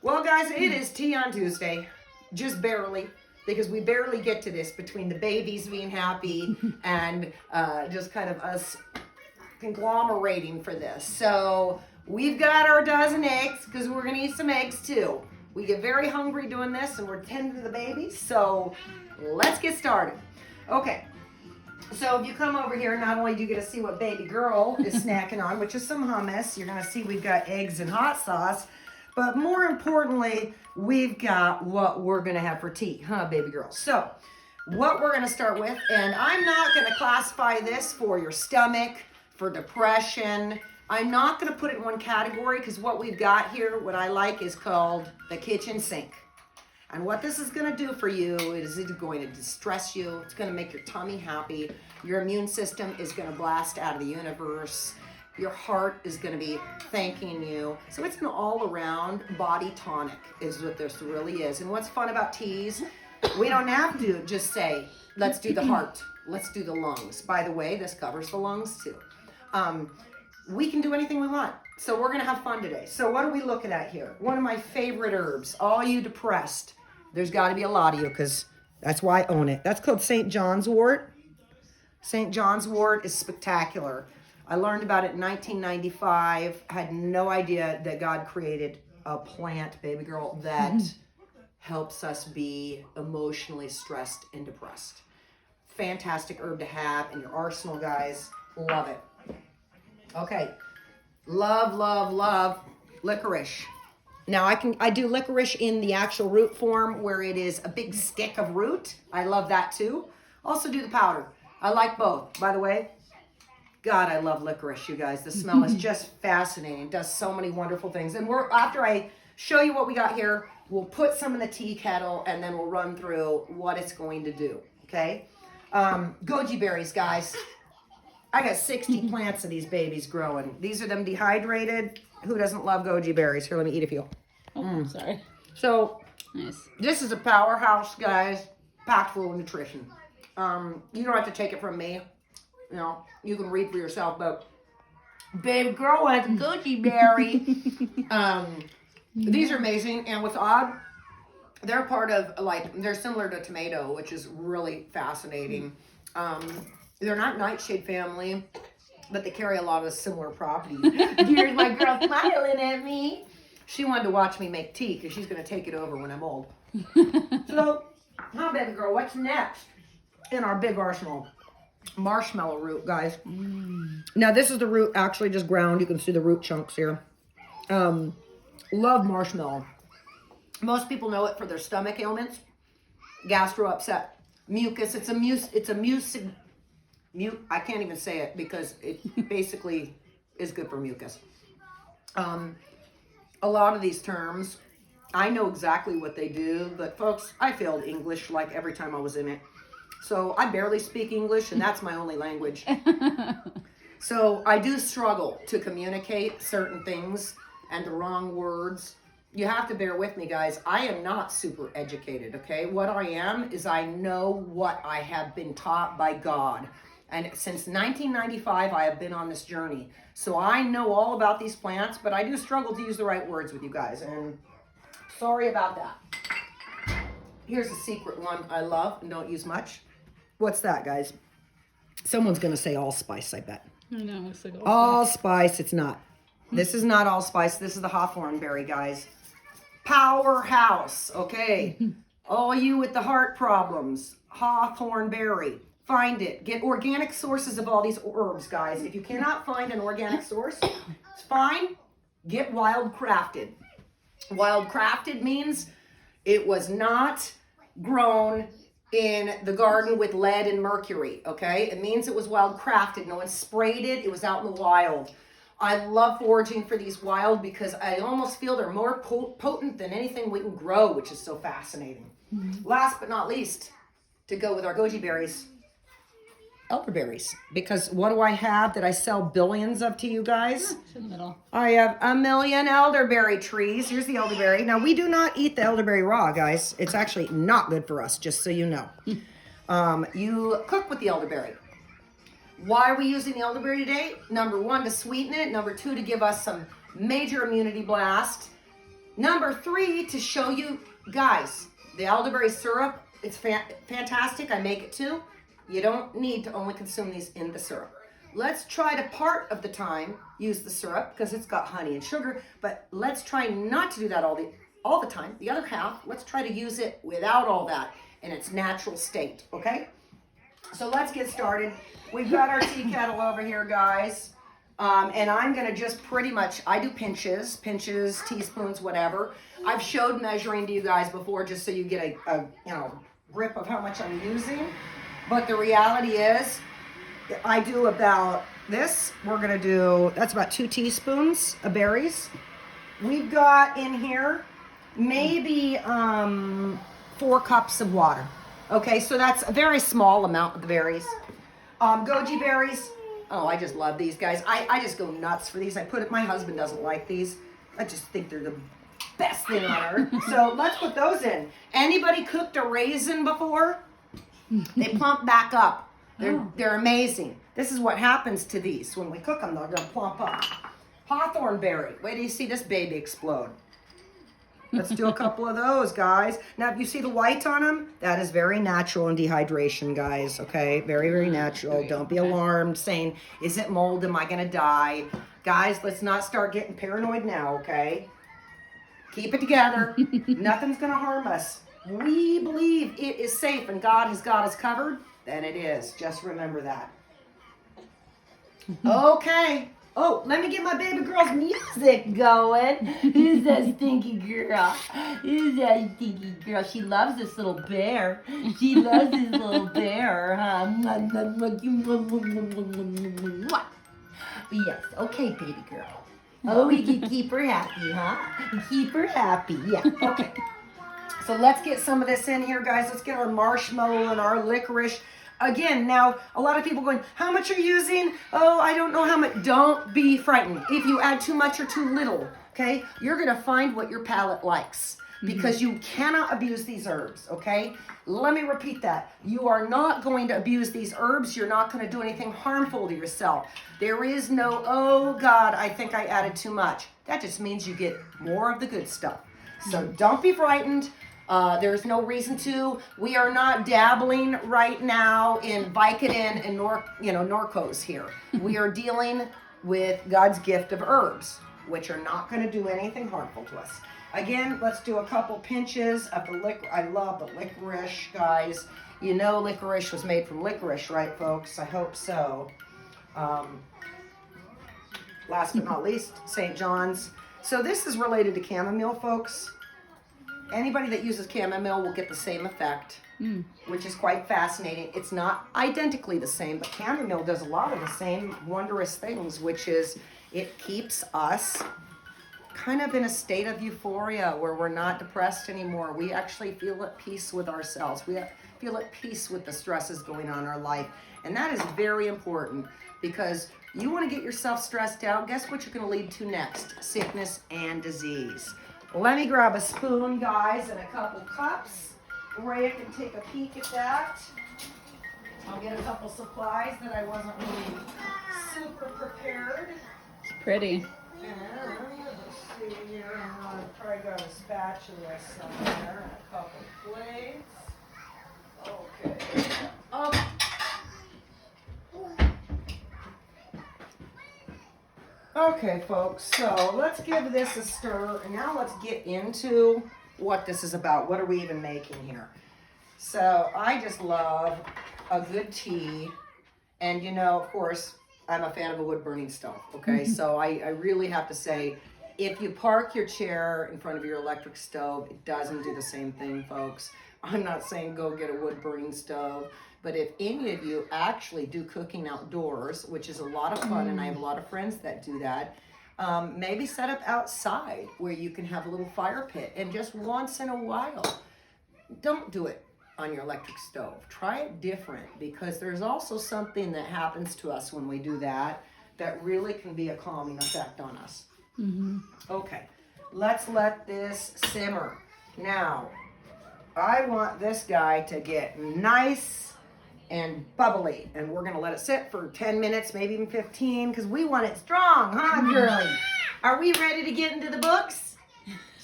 Well, guys, it is Tea on Tuesday. Just barely, because we barely get to this between the babies being happy and just kind of us conglomerating for this. So we've got our dozen eggs because we're going to eat some eggs too. We get very hungry doing this and we're tending to the babies. So let's get started. Okay. So if you come over here, not only do you get to see what baby girl is snacking on, which is some hummus, you're going to see we've got eggs and hot sauce. But more importantly, we've got what we're going to have for tea, huh, baby girl? So what we're going to start with, and I'm not going to classify this for your stomach, for depression. I'm not going to put it in one category because what we've got here, what I like, is called the kitchen sink. And what this is going to do for you is it's going to distress you. It's going to make your tummy happy. Your immune system is going to blast out of the universe. Your heart is going to be thanking you. So it's an all-around body tonic is what this really is. And what's fun about teas, we don't have to just say, let's do the heart, let's do the lungs. By the way, this covers the lungs too. We can do anything we want. So we're going to have fun today. So what are we looking at here? One of my favorite herbs, all you depressed. There's got to be a lot of you because that's why I own it. That's called St. John's wort. St. John's wort is spectacular. I learned about it in 1995. Had no idea that God created a plant, baby girl, that helps us be emotionally stressed and depressed. Fantastic herb to have in your arsenal, guys. Love it. Okay. Love, love, love licorice. Now I do licorice in the actual root form where it is a big stick of root. I love that too. Also do the powder. I like both. By the way, God, I love licorice, you guys. The smell is just fascinating. It does so many wonderful things. And after I show you what we got here, we'll put some in the tea kettle and then we'll run through what it's going to do, okay? Goji berries, guys. I got 60 plants of these babies growing. These are them dehydrated. Who doesn't love goji berries? Here, let me eat a few. Sorry. So, Nice. this is a powerhouse, guys, packed full of nutrition. You don't have to take it from me. You know, you can read for yourself, but babe girl has goji berry. These are amazing, and what's odd, they're part of, they're similar to tomato, which is really fascinating. They're not nightshade family, but they carry a lot of similar properties. Here's my girl smiling at me. She wanted to watch me make tea because she's going to take it over when I'm old. So, baby girl, what's next in our big arsenal? Marshmallow root, guys. Now this is the root actually just ground. You can see the root chunks here. Love marshmallow. Most people know it for their stomach ailments, gastro upset, mucus. I can't even say it because it basically is good for mucus. A lot of these terms, I know exactly what they do, but folks, I failed English like every time I was in it. So I barely speak English, and that's my only language. So I do struggle to communicate certain things and the wrong words. You have to bear with me, guys. I am not super educated, okay? What I am is I know what I have been taught by God. And since 1995, I have been on this journey. So I know all about these plants, but I do struggle to use the right words with you guys. And sorry about that. Here's a secret one I love and don't use much. What's that, guys? Someone's going to say allspice, I bet. I know, it's like Allspice, it's not. This is not allspice. This is the hawthorne berry, guys. Powerhouse, okay? All you with the heart problems, hawthorne berry. Find it. Get organic sources of all these herbs, guys. If you cannot find an organic source, it's fine. Get wild crafted. Wild crafted means it was not grown in the garden with lead and mercury, okay? It means it was wild crafted. No one sprayed it. It was out in the wild. I love foraging for these wild because I almost feel they're more potent than anything we can grow, which is so fascinating. Last but not least, to go with our goji berries, elderberries. Because what do I have that I sell billions of to you guys? in the middle. I have 1 million elderberry trees. Here's the elderberry. Now, we do not eat the elderberry raw, guys. It's actually not good for us, just so you know. You cook with the elderberry. Why are we using the elderberry today? Number one, to sweeten it. Number two, to give us some major immunity blast. Number 3, to show you guys, the elderberry syrup, it's fantastic. I make it too. You don't need to only consume these in the syrup. Let's try to part of the time use the syrup because it's got honey and sugar, but let's try not to do that all the time. The other half, let's try to use it without all that in its natural state, okay? So let's get started. We've got our tea kettle over here, guys. And I'm gonna just pretty much, I do pinches, teaspoons, whatever. I've showed measuring to you guys before just so you get a grip of how much I'm using. But the reality is, I do about this. We're gonna do, that's about 2 teaspoons of berries. We've got in here maybe 4 cups of water. Okay, so that's a very small amount of the berries. Goji berries. Oh, I just love these guys. I just go nuts for these. My husband doesn't like these. I just think they're the best thing on earth. So let's put those in. Anybody cooked a raisin before? They plump back up. They're amazing. This is what happens to these. When we cook them, they're gonna plump up. Hawthorne berry. Wait till you see this baby explode. Let's do a couple of those, guys. Now, if you see the white on them, that is very natural in dehydration, guys, okay? Very, very natural. Don't be alarmed saying, is it mold? Am I going to die? Guys, let's not start getting paranoid now, okay? Keep it together. Nothing's going to harm us. We believe it is safe and God has got us covered, then it is. Just remember that. Okay. Oh, let me get my baby girl's music going. Who's that stinky girl? Who's that stinky girl? She loves this little bear. She loves this little bear, huh? Yes, okay, baby girl. Oh, we can keep her happy, huh? Keep her happy, yeah, okay. So let's get some of this in here, guys. Let's get our marshmallow and our licorice. Again, now, a lot of people going, how much are you using? Oh, I don't know how much. Don't be frightened. If you add too much or too little, okay, you're going to find what your palate likes because you cannot abuse these herbs, okay? Let me repeat that. You are not going to abuse these herbs. You're not going to do anything harmful to yourself. There is no, oh, God, I think I added too much. That just means you get more of the good stuff. So don't be frightened. There's no reason to. We are not dabbling right now in Vicodin and Norcos here. We are dealing with God's gift of herbs, which are not going to do anything harmful to us. Again, let's do a couple pinches of the licorice. I love the licorice, guys. You know licorice was made from licorice, right, folks? I hope so. Last but not least, St. John's. So this is related to chamomile, folks. Anybody that uses chamomile will get the same effect, which is quite fascinating. It's not identically the same, but chamomile does a lot of the same wondrous things, which is it keeps us kind of in a state of euphoria where we're not depressed anymore. We actually feel at peace with ourselves. We feel at peace with the stresses going on in our life. And that is very important because you want to get yourself stressed out. Guess what you're going to lead to next? Sickness and disease. Let me grab a spoon, guys, and a couple cups. Rhea can take a peek at that. I'll get a couple supplies that I wasn't really super prepared. It's pretty. And let's see here. I'll try to grab a spatula somewhere and a couple plates. Okay. Okay. Okay, folks, so let's give this a stir, and now let's get into what this is about. What are we even making here? So I just love a good tea, and of course, I'm a fan of a wood-burning stove, okay? So I really have to say, if you park your chair in front of your electric stove, it doesn't do the same thing, folks. I'm not saying go get a wood-burning stove. But if any of you actually do cooking outdoors, which is a lot of fun, and I have a lot of friends that do that, maybe set up outside where you can have a little fire pit. And just once in a while, don't do it on your electric stove. Try it different because there's also something that happens to us when we do that that really can be a calming effect on us. Okay, let's let this simmer. Now, I want this guy to get nice and bubbly, and we're gonna let it sit for 10 minutes, maybe even 15, because we want it strong, huh, girlie? Are we ready to get into the books?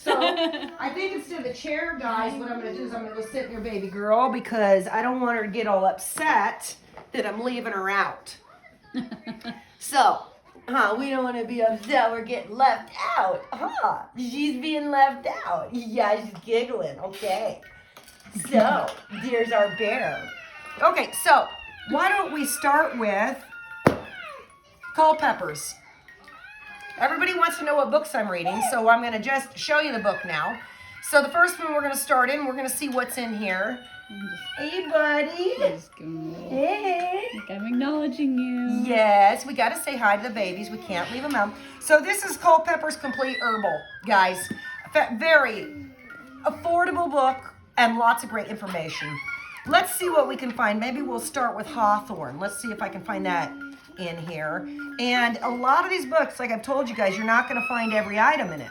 So I think instead of a chair, guys, what I'm going to do is I'm going to go sit near baby girl because I don't want her to get all upset that I'm leaving her out. So, we don't want to be upset we're getting left out. She's being left out. Yeah, she's giggling. Okay. So, there's our bear. Okay, so why don't we start with culpepers? Everybody wants to know what books I'm reading, so I'm going to just show you the book now. So the first one we're going to start in, we're going to see what's in here. Hey, buddy. Hey. Like I'm acknowledging you. Yes, we got to say hi to the babies. We can't leave them out. So this is Culpeper's Complete Herbal, guys. Very affordable book and lots of great information. Let's see what we can find. Maybe we'll start with hawthorne. Let's see if I can find that in here. And a lot of these books, like I've told you guys, you're not going to find every item in it.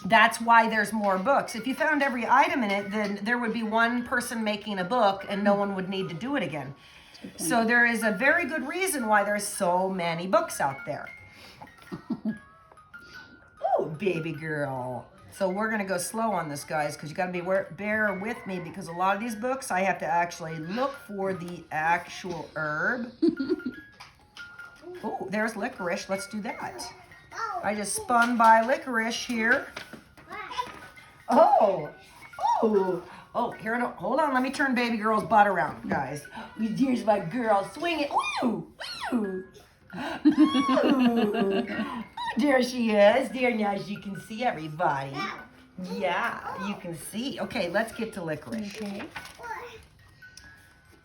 That's why there's more books. If you found every item in it, then there would be one person making a book and no one would need to do it again. So there is a very good reason why there's so many books out there. Oh, baby girl. So we're going to go slow on this, guys, because you got to bear with me because a lot of these books I have to actually look for the actual herb. Oh, there's licorice. Let's do that. I just spun by licorice here. Oh, here, hold on. Let me turn baby girl's butt around, guys. Here's my girl. Swing it. Ooh. There she is. There, now as you can see everybody. Yeah, you can see. Okay, let's get to licorice. Okay.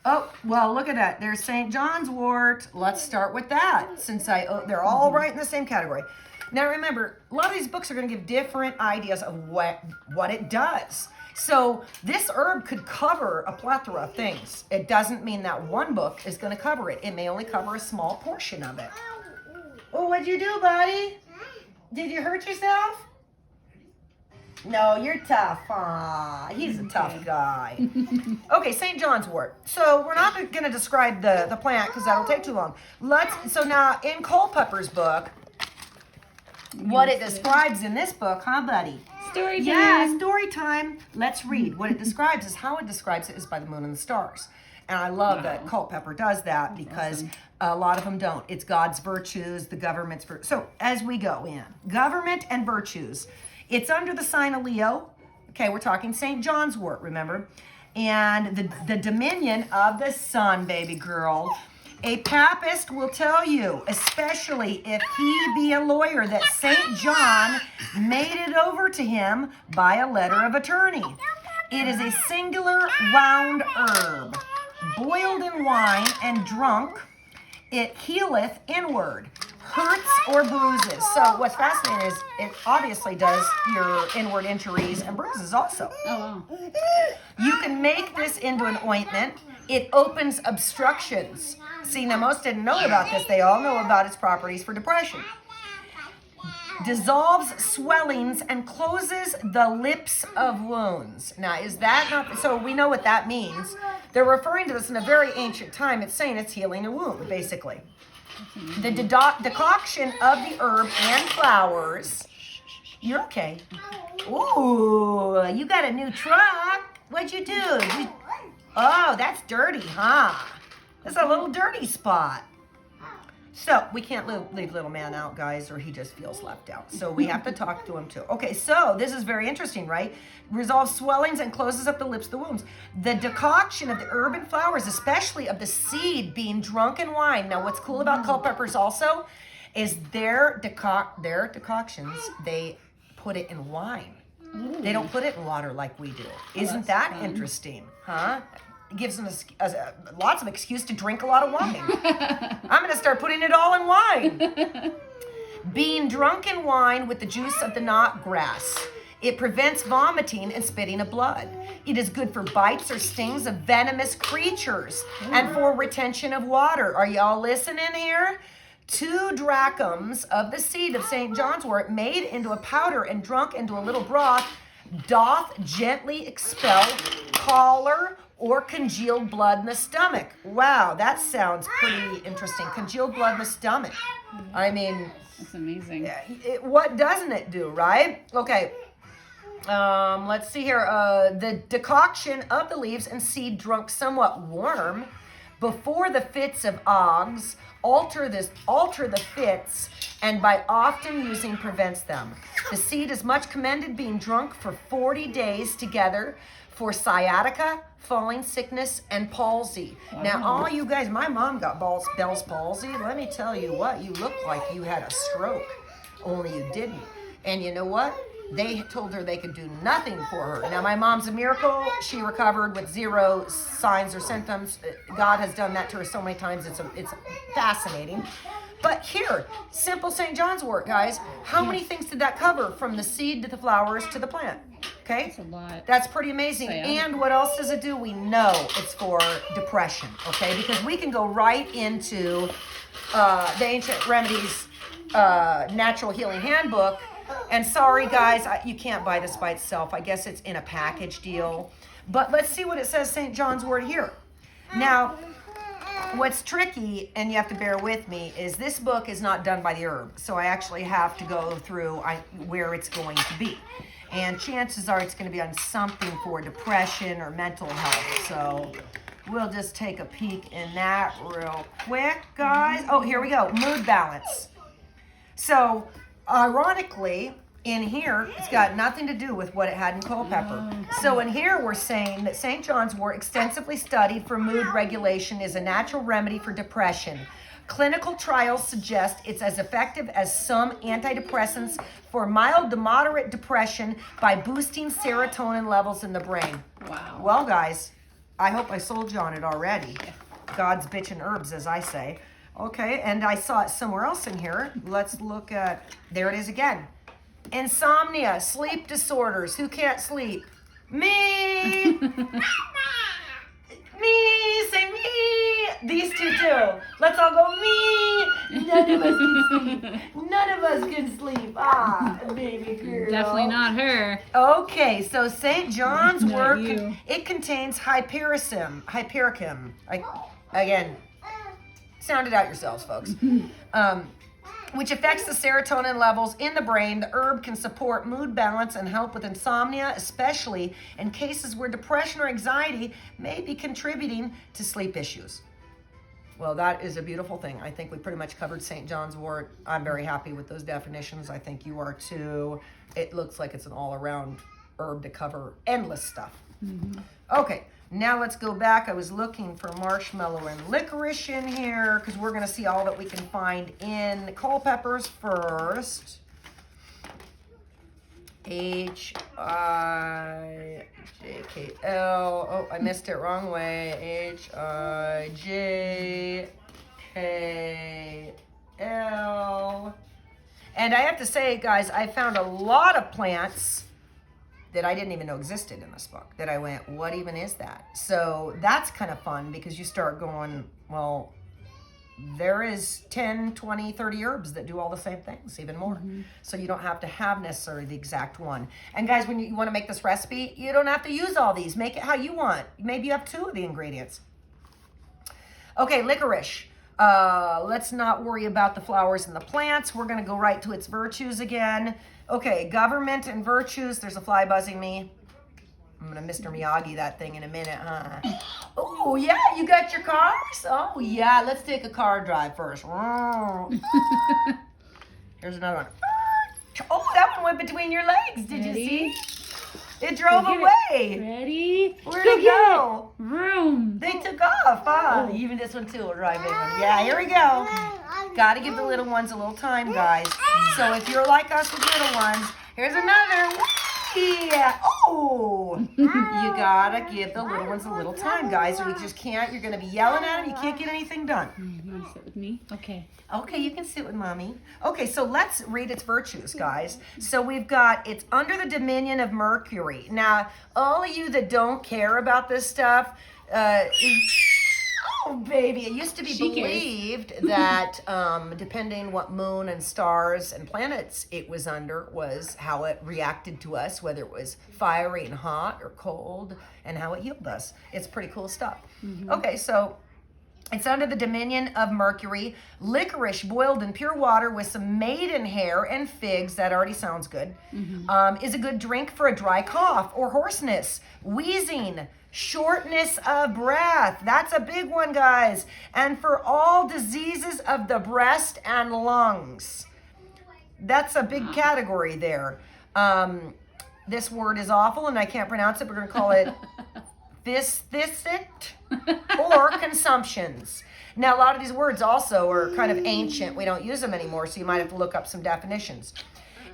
Oh, well, look at that. There's St. John's wort. Let's start with that since they're all right in the same category. Now, remember, a lot of these books are going to give different ideas of what it does. So this herb could cover a plethora of things. It doesn't mean that one book is going to cover it. It may only cover a small portion of it. Oh, what'd you do, buddy? Did you hurt yourself? No, you're tough. He's a tough guy. Okay, St. John's wort. So we're not going to describe the plant because that'll take too long. So now in Culpeper's book, what it describes in this book, buddy? Story time. Yeah, story time. Let's read. What it describes is how it describes it is by the moon and the stars. And I love that culpeper does that because a lot of them don't. It's God's virtues, the government's virtues. So as we go in, government and virtues. It's under the sign of Leo. Okay, we're talking St. John's wort, remember? And the dominion of the sun, baby girl. A papist will tell you, especially if he be a lawyer, that St. John made it over to him by a letter of attorney. It is a singular wound herb, boiled in wine and drunk. It healeth inward, hurts or bruises. So what's fascinating is it obviously does your inward injuries and bruises also. Oh, wow. You can make this into an ointment. It opens obstructions. See, now most didn't know about this. They all know about its properties for depression. Dissolves swellings and closes the lips of wounds. Now, is that not, so we know what that means. They're referring to this in a very ancient time. It's saying it's healing a wound, basically. The decoction of the herb and flowers. You're okay. Ooh, you got a new truck. What'd you do? Oh, that's dirty, huh? That's a little dirty spot. So we can't leave little man out, guys, or he just feels left out. So we have to talk to him too. Okay, so this is very interesting, right? Resolves swellings and closes up the lips of the wounds. The decoction of the herb and flowers, especially of the seed being drunk in wine. Now, what's cool about culpepers also is their decoctions, they put it in wine. Ooh. They don't put it in water like we do. Isn't that fun. Interesting, huh? It gives them lots of excuse to drink a lot of wine. I'm going to start putting it all in wine. Being drunk in wine with the juice of the knot grass. It prevents vomiting and spitting of blood. It is good for bites or stings of venomous creatures and for retention of water. Are y'all listening here? 2 drachms of the seed of St. John's wort made into a powder and drunk into a little broth doth gently expel choler or congealed blood in the stomach. Wow, that sounds pretty interesting. Congealed blood in the stomach. I mean, That's amazing. what doesn't it do, right? Okay. Let's see here. The decoction of the leaves and seed drunk somewhat warm before the fits of agues alter the fits, and by often using prevents them. The seed is much commended, being drunk for 40 days together for sciatica, falling sickness, and palsy. Wow. Now, all you guys, my mom got Bell's palsy. Let me tell you what, you look like you had a stroke, only you didn't. And you know what? They told her they could do nothing for her. Now, my mom's a miracle. She recovered with 0 signs or symptoms. God has done that to her so many times. It's fascinating. But here, simple St. John's wort, guys. How many things did that cover from the seed to the flowers to the plant? Okay? That's a lot. That's pretty amazing. And what else does it do? We know it's for depression, okay? Because we can go right into the Ancient Remedies Natural Healing Handbook. And sorry, guys, you can't buy this by itself. I guess it's in a package deal. But let's see what it says, St. John's wort here. Now, what's tricky, and you have to bear with me, is this book is not done by the herb. So I actually have to go through where it's going to be. And chances are it's going to be on something for depression or mental health. So we'll just take a peek in that real quick, guys. Oh, here we go. Mood balance. So, ironically, in here, it's got nothing to do with what it had in culpeper. So in here, we're saying that St. John's wort, extensively studied for mood regulation, is a natural remedy for depression. Clinical trials suggest it's as effective as some antidepressants for mild to moderate depression by boosting serotonin levels in the brain. Wow. Well, guys, I hope I sold you on it already. God's bitchin' herbs, as I say. Okay, and I saw it somewhere else in here. Let's look at, there it is again. Insomnia, sleep disorders. Who can't sleep? Me! Me! Say me! These two too. Let's all go me! None of us can sleep. None of us can sleep. Ah, baby girl. Definitely not her. Okay, so St. John's Not wort, you. it contains hypericum. Again, sound it out yourselves, folks. Which affects the serotonin levels in the brain. The herb can support mood balance and help with insomnia, especially in cases where depression or anxiety may be contributing to sleep issues. Well, that is a beautiful thing. I think we pretty much covered St. John's wort. I'm very happy with those definitions. I think you are too. It looks like it's an all-around herb to cover endless stuff. Mm-hmm. Okay. Now let's go back. I was looking for marshmallow and licorice in here because we're going to see all that we can find in culpepers first. H-I-J-K-L. Oh, I missed it wrong way. H-I-J-K-L. And I have to say, guys, I found a lot of plants that I didn't even know existed in this book, that I went, what even is that? So that's kind of fun because you start going, well, there is 10, 20, 30 herbs that do all the same things, even more. Mm-hmm. So you don't have to have necessarily the exact one. And guys, when you want to make this recipe, you don't have to use all these. Make it how you want. Maybe you have 2 of the ingredients. Okay, licorice. Let's not worry about the flowers and the plants. We're going to go right to its virtues again. Okay, government and virtues. There's a fly buzzing me. I'm going to Mr. Miyagi that thing in a minute, huh? Oh, yeah, you got your cars? Oh, yeah, let's take a car drive first. Here's another one. Oh, that one went between your legs. Did you see? It drove away. Ready? Where'd it go? Vroom. They took off, huh? Even this one too will drive in. Yeah, here we go. Got to give the little ones a little time, guys. So if you're like us with little ones, here's another. Yeah. Oh, you gotta give the little ones a little time, guys, or you just can't. You're gonna be yelling at them. You can't get anything done. You want to sit with me? Okay. Okay, you can sit with mommy. Okay, so let's read its virtues, guys. So we've got, it's under the dominion of Mercury. Now, all of you that don't care about this stuff, oh, baby. It used to be believed that depending what moon and stars and planets it was under was how it reacted to us, whether it was fiery and hot or cold, and how it healed us. It's pretty cool stuff. Mm-hmm. Okay, so It's under the dominion of mercury. Licorice boiled in pure water with some maidenhair and figs, that already sounds good, is a good drink for a dry cough or hoarseness, wheezing, shortness of breath. That's a big one, guys. And for all diseases of the breast and lungs. That's a big category there. This word is awful and I can't pronounce it. We're going to call it viscit or consumptions. Now, a lot of these words also are kind of ancient. We don't use them anymore, so you might have to look up some definitions.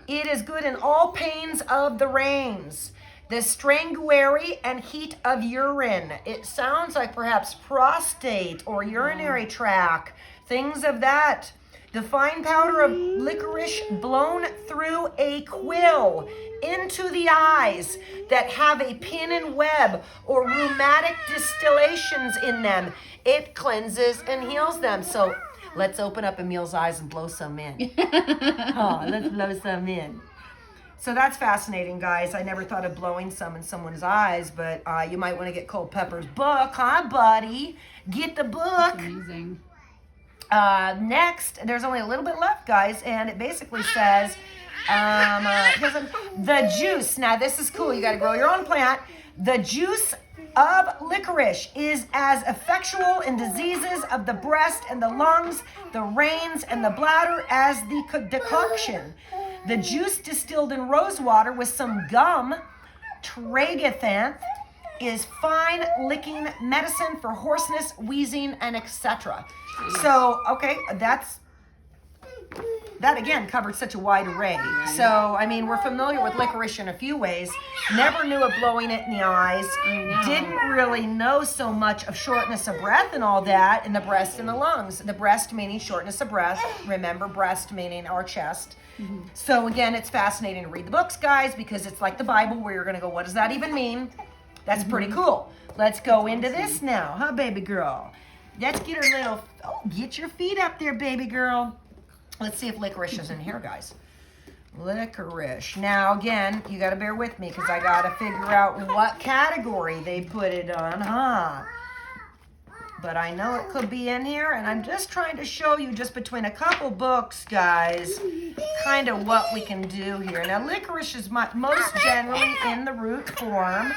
It is good in all pains of the reins, the strangury and heat of urine. It sounds like perhaps prostate or urinary tract, things of that. The fine powder of licorice blown through a quill into the eyes that have a pin and web or rheumatic distillations in them. It cleanses and heals them. So let's open up Emil's eyes and blow some in. Let's blow some in. So that's fascinating, guys. I never thought of blowing some in someone's eyes, but you might want to get Culpeper's book, huh, buddy? Get the book. Amazing. Next, there's only a little bit left, guys, and it basically says the juice. Now, this is cool. You got to grow your own plant. The juice of licorice is as effectual in diseases of the breast and the lungs, the reins, and the bladder as the decoction. The juice distilled in rose water with some gum, tragacanth, is fine licking medicine for hoarseness, wheezing, and etc. So, okay, that again covered such a wide array. So, I mean, we're familiar with licorice in a few ways. Never knew of blowing it in the eyes. Didn't really know so much of shortness of breath and all that in the breast and the lungs. The breast meaning shortness of breath. Remember, breast meaning our chest. So, again, it's fascinating to read the books, guys, because it's like the Bible where you're going to go, what does that even mean? That's pretty cool. Let's go into this now, huh, baby girl? Let's get her little, get your feet up there, baby girl. Let's see if licorice is in here, guys. Licorice. Now, again, you got to bear with me because I got to figure out what category they put it on, huh? But I know it could be in here, and I'm just trying to show you just between a couple books, guys, kind of what we can do here. Now, licorice is most generally in the root form.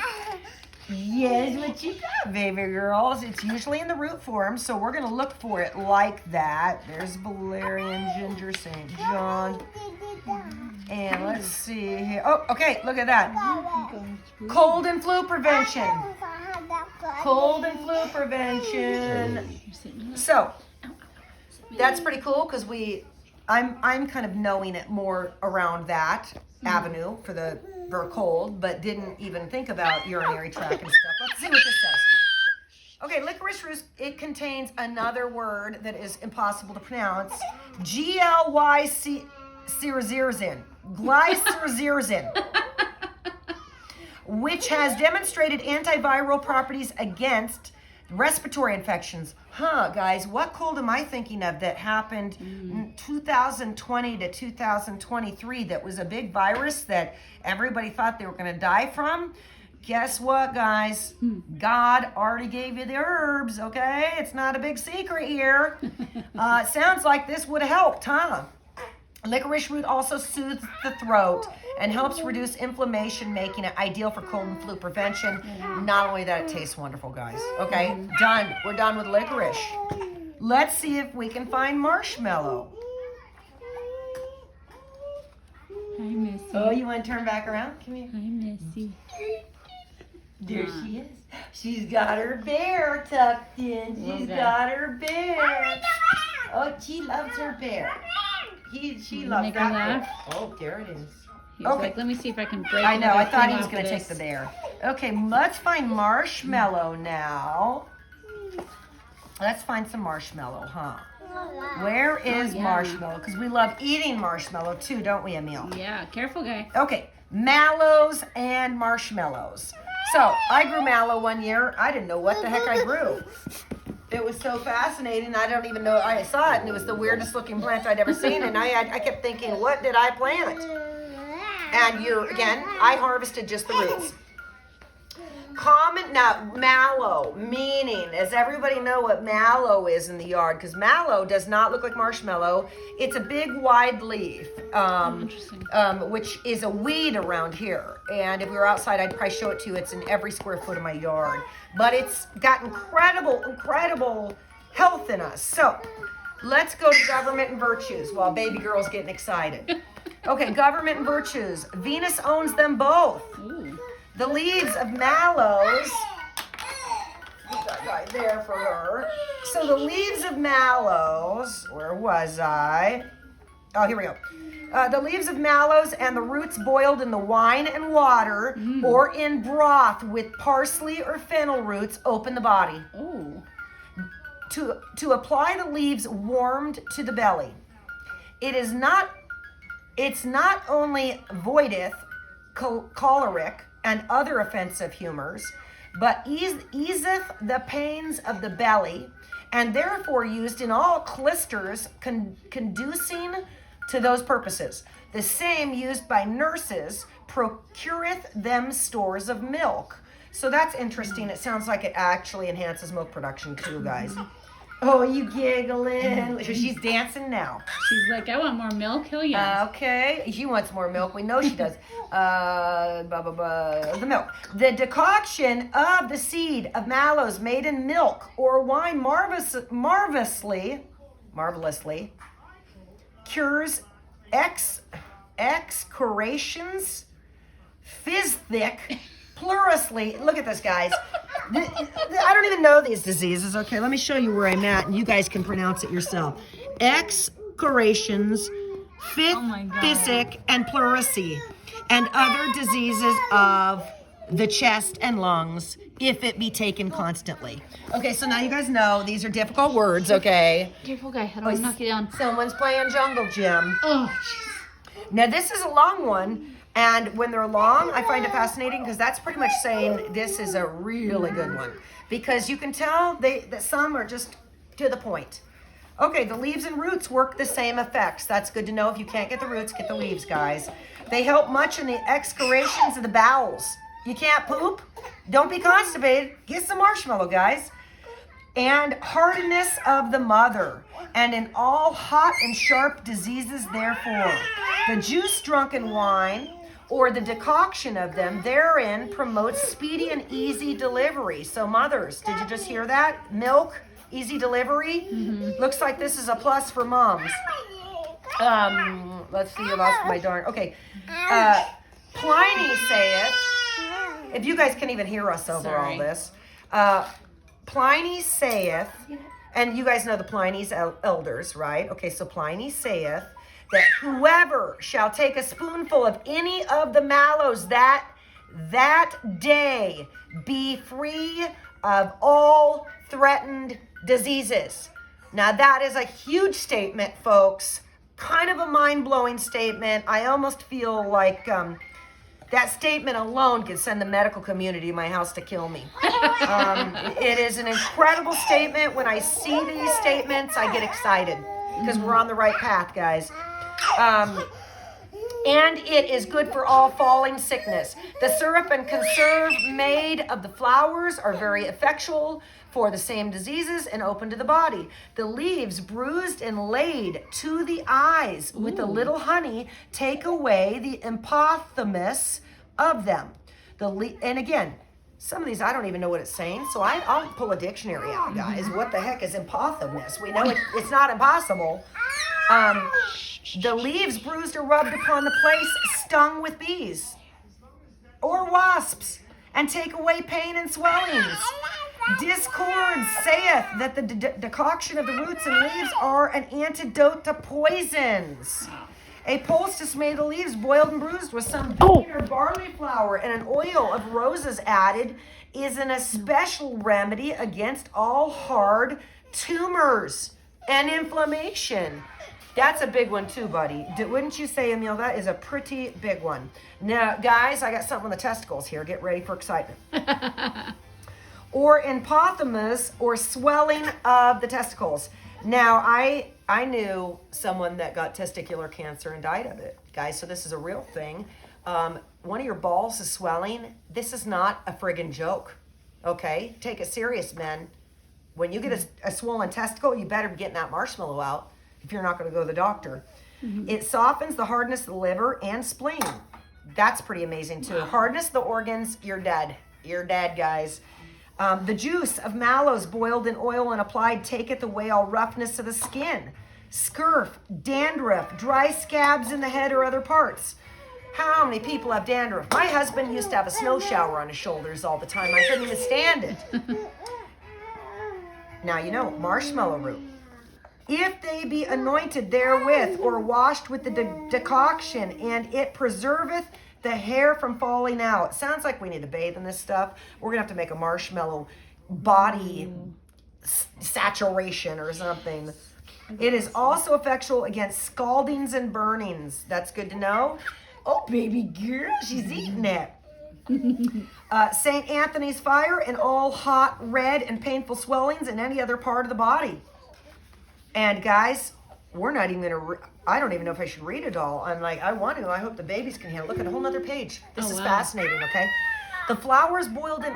Yes, what you got, baby girls? It's usually in the root form, so we're going to look for it like that. There's valerian, ginger, St. John. And let's see here. Oh, okay, look at that. Cold and flu prevention. Cold and flu prevention. So, that's pretty cool because I'm kind of knowing it more around that avenue for cold, but didn't even think about urinary tract and stuff. Let's see what this says. Okay, licorice root, it contains another word that is impossible to pronounce. Glycyrrhizin, which has demonstrated antiviral properties against respiratory infections. Huh, guys, what cold am I thinking of that happened in 2020 to 2023 that was a big virus that everybody thought they were going to die from? Guess what, guys? God already gave you the herbs, okay? It's not a big secret here. It sounds like this would have helped, huh? Licorice root also soothes the throat and helps reduce inflammation, making it ideal for cold and flu prevention. Not only that, it tastes wonderful, guys. Okay, done. We're done with licorice. Let's see if we can find marshmallow. Hi, Missy. Oh, you want to turn back around? Come here. Hi, Missy. There she is. She's got her bear tucked in. She's got her bear. Oh, she loves her bear. She loves that bear. Oh, there it is. Okay. Like, let me see if I can break. I know. I thought he was going to take the bear. Okay, let's find marshmallow now. Let's find some marshmallow, huh? Where is marshmallow? Because we love eating marshmallow too, don't we, Emil? Yeah, careful, guy. Okay, mallows and marshmallows. So I grew mallow one year. I didn't know what the heck I grew. It was so fascinating. I don't even know. I saw it, and it was the weirdest looking plant I'd ever seen. And I kept thinking, what did I plant? And again, I harvested just the roots. Common, now, mallow, meaning, does everybody know what mallow is in the yard? Because mallow does not look like marshmallow. It's a big, wide leaf, Interesting. which is a weed around here. And if we were outside, I'd probably show it to you. It's in every square foot of my yard. But it's got incredible health in us. So, let's go to government and virtues while baby girl's getting excited. Okay, government and virtues. Venus owns them both. Ooh. The leaves of mallows, put that right there for her. So the leaves of mallows, where was I? Oh, here we go. The leaves of mallows and the roots boiled in the wine and water or in broth with parsley or fennel roots open the body. Ooh. To apply the leaves warmed to the belly. It's not only voideth choleric and other offensive humors, but easeth the pains of the belly, and therefore used in all clysters conducing to those purposes. The same used by nurses procureth them stores of milk. So that's interesting. It sounds like it actually enhances milk production too, guys. Oh, you giggling. She's dancing now. She's like, I want more milk. Hell yeah. Okay. She wants more milk. We know she does. The milk. The decoction of the seed of mallows made in milk or wine marvelously cures excoriations, phthisic, pleurisly. Look at this, guys. I don't even know these diseases. Okay, let me show you where I'm at, and you guys can pronounce it yourself. Excoriations, phthisic, and pleurisy, and other diseases of the chest and lungs, if it be taken constantly. Okay, so now you guys know these are difficult words, okay? Careful, guy. I don't want to knock you down. Someone's playing Jungle Gym. Oh, jeez. Now, this is a long one. And when they're long, I find it fascinating because that's pretty much saying this is a really good one. Because you can tell that some are just to the point. Okay, the leaves and roots work the same effects. That's good to know. If you can't get the roots, get the leaves, guys. They help much in the excoriations of the bowels. You can't poop? Don't be constipated. Get some marshmallow, guys. And hardness of the mother, and in all hot and sharp diseases, therefore. The juice drunk in wine, or the decoction of them therein promotes speedy and easy delivery. So mothers, did you just hear that? Milk, easy delivery. Looks like this is a plus for moms. Let's see, I lost my darn. Okay. Pliny saith, if you guys can even hear us over all this. Pliny saith, and you guys know the Pliny's elders, right? Okay, so Pliny saith that whoever shall take a spoonful of any of the mallows that day be free of all threatened diseases. Now that is a huge statement, folks. Kind of a mind-blowing statement. I almost feel like that statement alone could send the medical community to my house to kill me. It is an incredible statement. When I see these statements, I get excited because we're on the right path, guys. And it is good for all falling sickness. The syrup and conserve made of the flowers are very effectual for the same diseases and open to the body. The leaves bruised and laid to the eyes with a little honey take away the hypothemus of them. And again, some of these I don't even know what it's saying, so I'll pull a dictionary out, guys. What the heck is hypothemus? We know it's not impossible. The leaves bruised or rubbed upon the place stung with bees or wasps and take away pain and swellings. Discord saith that the decoction of the roots and leaves are an antidote to poisons. A poultice made of the leaves boiled and bruised with some bean or barley flour and an oil of roses added is an especial remedy against all hard tumors and inflammation. That's a big one too, buddy. Wouldn't you say, Emil? That is a pretty big one. Now, guys, I got something on the testicles here. Get ready for excitement. Or hypothemus, or swelling of the testicles. Now, I knew someone that got testicular cancer and died of it, guys. So this is a real thing. one of your balls is swelling, this is not a friggin' joke. Okay? Take it serious, men. When you get a swollen testicle, you better be getting that marshmallow out if you're not going to go to the doctor. It softens the hardness of the liver and spleen. That's pretty amazing too. Hardness the organs, you're dead. You're dead, guys. The juice of mallows boiled in oil and applied taketh away all roughness of the skin. Scurf, dandruff, dry scabs in the head or other parts. How many people have dandruff? My husband used to have a snow shower on his shoulders all the time. I couldn't even stand it. Now you know, marshmallow root. If they be anointed therewith or washed with the decoction, and it preserveth the hair from falling out. Sounds like we need to bathe in this stuff. We're going to have to make a marshmallow body saturation or something. It is also effectual against scaldings and burnings. That's good to know. Oh, baby girl, she's eating it. St. Anthony's fire and all hot, red, and painful swellings in any other part of the body. And guys, we're not even going to, I don't even know if I should read it all. I'm like, I want to. I hope the babies can handle it. Look at a whole nother page. This is fascinating, okay? The flowers boiled in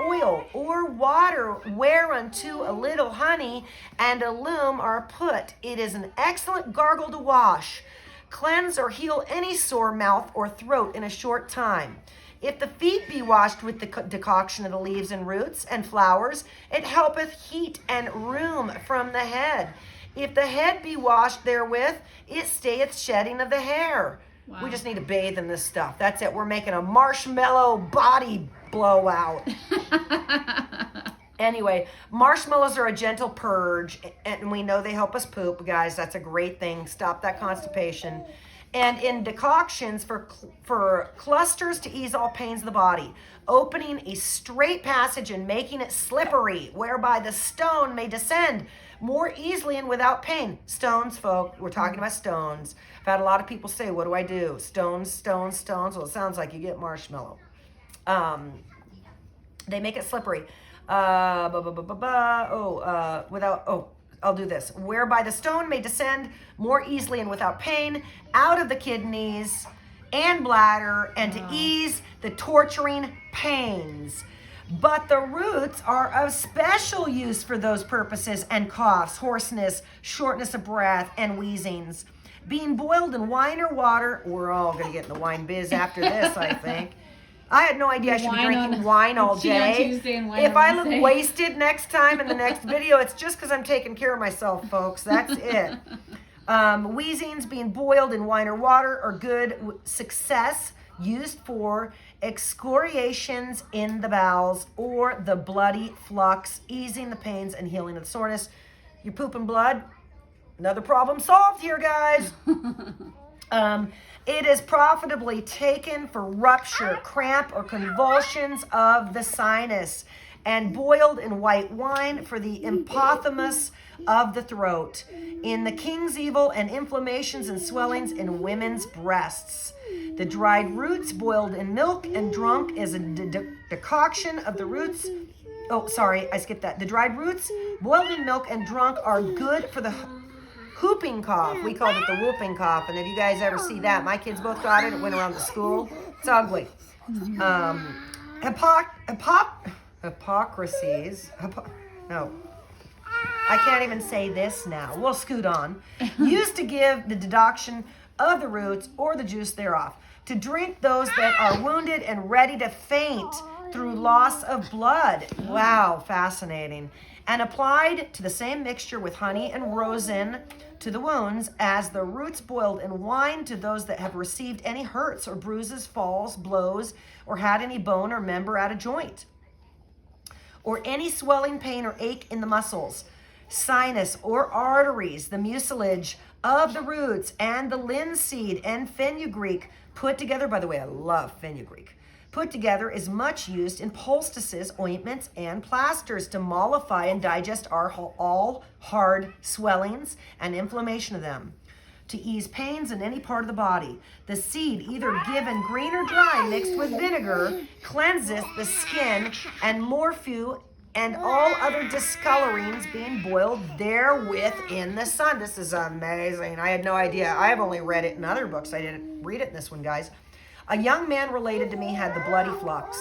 oil or water, whereunto a little honey and a lume are put. It is an excellent gargle to wash. Cleanse or heal any sore mouth or throat in a short time. If the feet be washed with the decoction of the leaves and roots and flowers, it helpeth heat and rheum from the head. If the head be washed therewith, it stayeth shedding of the hair. Wow. We just need to bathe in this stuff. That's it. We're making a marshmallow body blowout. Anyway, marshmallows are a gentle purge, and we know they help us poop, guys. That's a great thing. Stop that constipation. And in decoctions for clusters to ease all pains of the body, opening a straight passage and making it slippery, whereby the stone may descend more easily and without pain. Stones, folk, we're talking about stones. I've had a lot of people say, what do I do? Stones, stones, stones. Well, it sounds like you get marshmallow. They make it slippery. I'll do this. Whereby the stone may descend more easily and without pain out of the kidneys and bladder, and to ease the torturing pains. But the roots are of special use for those purposes, and coughs, hoarseness, shortness of breath, and wheezings. Being boiled in wine or water, we're all going to get in the wine biz after this, I think. I had no idea I should be drinking wine all day. If I look wasted next time in the next video, it's just because I'm taking care of myself, folks. That's it. Wheezings being boiled in wine or water are good success, used for excoriations in the bowels or the bloody flux, easing the pains and healing of the soreness. You're pooping blood. Another problem solved here, guys. It is profitably taken for rupture, cramp, or convulsions of the sinus, and boiled in white wine for the empythemus of the throat, in the king's evil and inflammations and swellings in women's breasts. The dried roots boiled in milk and drunk as a decoction of the roots. Oh, sorry, I skipped that. The dried roots boiled in milk and drunk are good for the whooping cough. We called it the whooping cough. And if you guys ever see that, my kids both got it. It went around the school. It's ugly. Hypocrisies. No. I can't even say this now. We'll scoot on. Used to give the decoction of the roots or the juice thereof. To drink those that are wounded and ready to faint through loss of blood. Wow, fascinating. And applied to the same mixture with honey and rosin to the wounds, as the roots boiled in wine to those that have received any hurts or bruises, falls, blows, or had any bone or member at a joint, or any swelling, pain, or ache in the muscles, sinus, or arteries. The mucilage of the roots and the linseed and fenugreek put together, by the way, I love fenugreek, put together is much used in poultices, ointments, and plasters to mollify and digest all hard swellings and inflammation of them, to ease pains in any part of the body. The seed, either given green or dry, mixed with vinegar, cleanseth the skin, and morphew and all other discolorings being boiled therewith in the sun. This is amazing. I had no idea. I have only read it in other books. I didn't read it in this one, guys. A young man related to me had the bloody flux,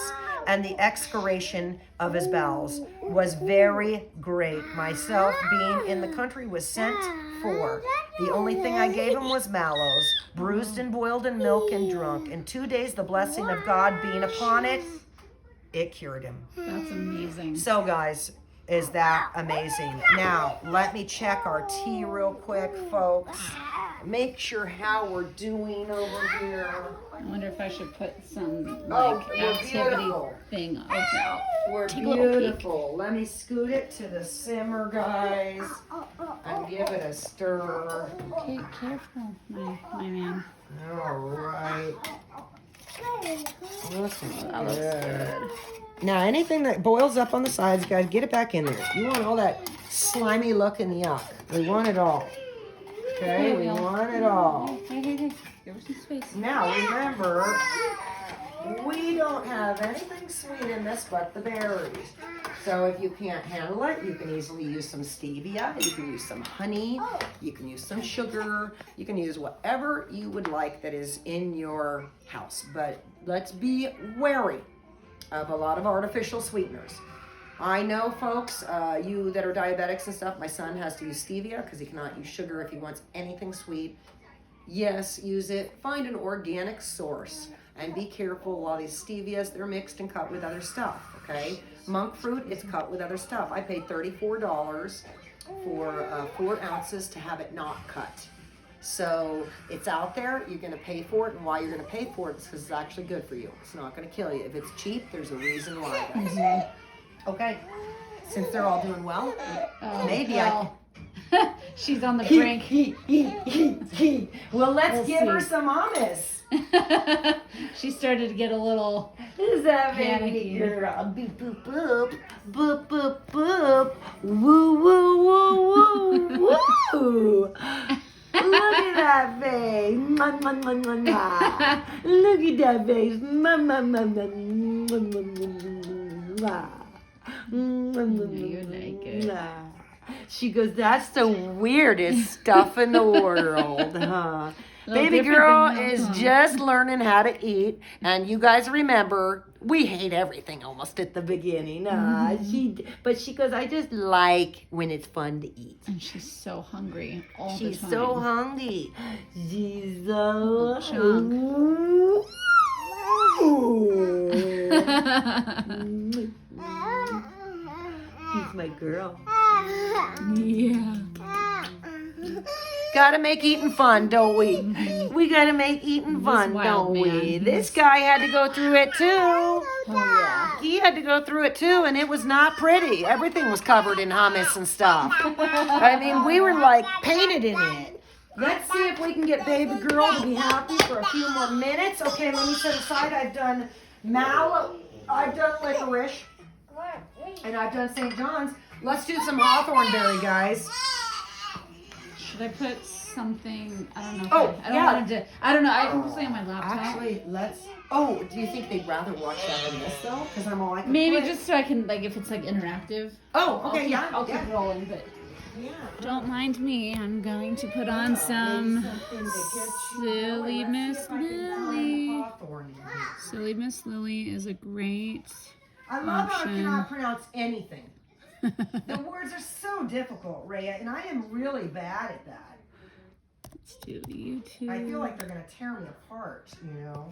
and the excretion of his bowels was very great. Myself, being in the country, was sent for. The only thing I gave him was mallows, bruised and boiled in milk and drunk. In 2 days, the blessing of God being upon it, it cured him. That's amazing. So, guys, is that amazing? Now, let me check our tea real quick, folks. Make sure how we're doing over here. I wonder if I should put some Oh, like we're activity beautiful. thing out. We're Take a little peek. beautiful. Let me scoot it to the simmer, guys, and give it a stir. Okay, careful, my man. All right. Looking That looks good. Now, anything that boils up on the sides, guys, get it back in there. You want all that slimy look and yuck. We want it all. Okay, we want it all. Hey. Give her some space. Now, remember, we don't have anything sweet in this but the berries. So if you can't handle it, you can easily use some stevia, you can use some honey, you can use some sugar, you can use whatever you would like that is in your house. But let's be wary of a lot of artificial sweeteners. I know, folks, you that are diabetics and stuff, my son has to use stevia because he cannot use sugar if he wants anything sweet. Yes, use it. Find an organic source and be careful. A lot of these stevias, they're mixed and cut with other stuff, okay? Monk fruit, it's cut with other stuff. I paid $34 for 4 ounces to have it not cut. So it's out there, you're gonna pay for it, and why you're gonna pay for it is because it's actually good for you. It's not gonna kill you. If it's cheap, there's a reason why, guys. Okay, since they're all doing well, maybe She's on the brink. Well, let's We'll give her see. some hummus. She started to get a little Who's that panicky. baby girl? Boop, boop, boop. Boop, boop, boop. Woo, woo, woo, woo, woo. Look at that face. Mwah, mwah, mwah, mwah, mwah. Look at that face. Mwah, mwah, mwah, mwah, mwah, mwah, mwah. You're naked. She goes, that's the weirdest stuff in the world, huh? Little Baby different girl than milk, is huh? just learning how to eat. And you guys remember, we hate everything almost at the beginning. But she goes, I just like when it's fun to eat. And she's so hungry all the She's time. so hungry. She's so Chunk. She's my girl. Yeah. Gotta make eating fun, don't we? We gotta make eating fun, wild don't we? man. This guy had to go through it too. Oh yeah. He had to go through it too, and it was not pretty. Everything was covered in hummus and stuff. I mean, we were like painted in it. Let's see if we can get baby girl to be happy for a few more minutes. Okay, let me set aside. I've done mallow, I've done licorice, and I've done St. John's. Let's do some hawthorne berry, guys. Should I put something? I don't know. If Oh, I don't yeah. want to. I don't know. I can play on my laptop. Actually, let's. Oh, do you think they'd rather watch that than this though? Because I'm all I can Maybe put. just so I can, like, if it's like interactive. Oh, I'll okay, keep, yeah. I'll keep yeah. rolling, but Yeah. don't mind me. I'm going to put on some Silly Miss Lily. Silly Miss Lily is a great I love how I option. cannot pronounce anything. The words are so difficult, Rhea, and I am really bad at that. Let's do YouTube. I feel like they're gonna tear me apart, you know.